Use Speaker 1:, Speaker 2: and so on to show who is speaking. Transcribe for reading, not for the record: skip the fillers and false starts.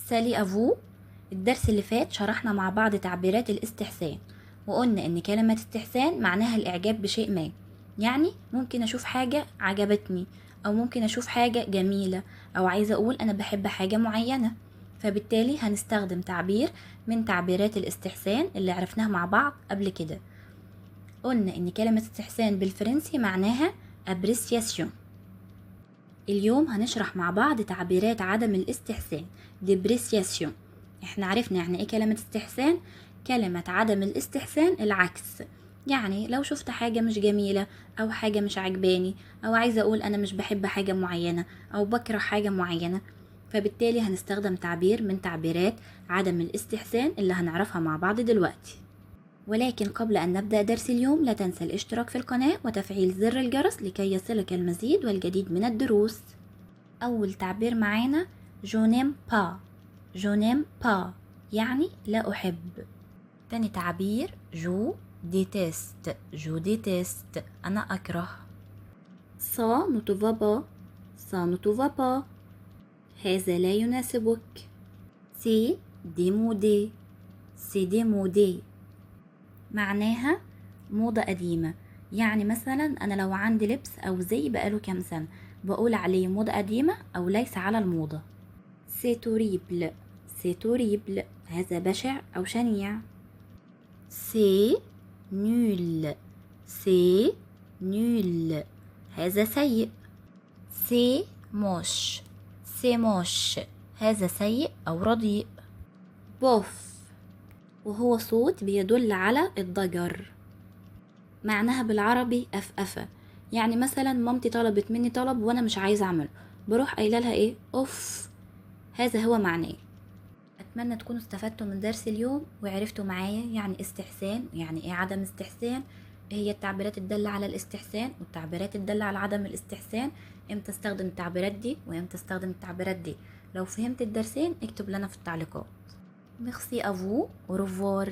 Speaker 1: سالي افو. الدرس اللي فات شرحنا مع بعض تعبيرات الاستحسان، وقلنا ان كلمة استحسان معناها الاعجاب بشيء ما. يعني ممكن اشوف حاجة عجبتني، او ممكن اشوف حاجة جميلة، او عايزة اقول انا بحب حاجة معينة. فبالتالي هنستخدم تعبير من تعبيرات الاستحسان اللي عرفناها مع بعض قبل كده. قلنا ان كلمة استحسان بالفرنسي معناها appréciation. اليوم هنشرح مع بعض تعبيرات عدم الاستحسان ديبريسياسيون. احنا عرفنا يعني ايه كلمة استحسان. كلمة عدم الاستحسان العكس، يعني لو شفت حاجة مش جميلة او حاجة مش عجباني، او عايزة اقول انا مش بحب حاجة معينة او بكره حاجة معينة، فبالتالي هنستخدم تعبير من تعبيرات عدم الاستحسان اللي هنعرفها مع بعض دلوقتي. ولكن قبل أن نبدأ درس اليوم لا تنسى الاشتراك في القناة وتفعيل زر الجرس لكي يصلك المزيد والجديد من الدروس. أول تعبير معانا je n'aime pas. je n'aime pas يعني لا أحب. تاني تعبير je déteste. je déteste أنا أكره. ça ne te va pas. ça ne te va pas هذا لا يناسبك. c'est démodé. c'est démodé معناها موضة قديمة. يعني مثلا أنا لو عندي لبس أو زي بقاله كام سنة بقول عليه موضة قديمة أو ليس على الموضة. c'est horrible. c'est horrible هذا بشع أو شنيع. c'est nul. c'est nul هذا سيء. c'est moche. c'est moche هذا سيء أو رديء. bof وهو صوت بيدل على الضجر. معناها بالعربي أفأفة. يعني مثلا مامتي طلبت مني طلب وانا مش عايزه اعمله، بروح قايله لها ايه؟ اوف. هذا هو معناه. اتمنى تكونوا استفدتوا من درس اليوم وعرفتوا معايا يعني استحسان يعني ايه عدم استحسان، ايه هي التعبيرات الدالة على الاستحسان والتعبيرات الدالة على عدم الاستحسان، امتى استخدم التعبيرات دي وامتى استخدم التعبيرات دي. لو فهمت الدرسين اكتب لنا في التعليقات. ميرسي افو، au revoir.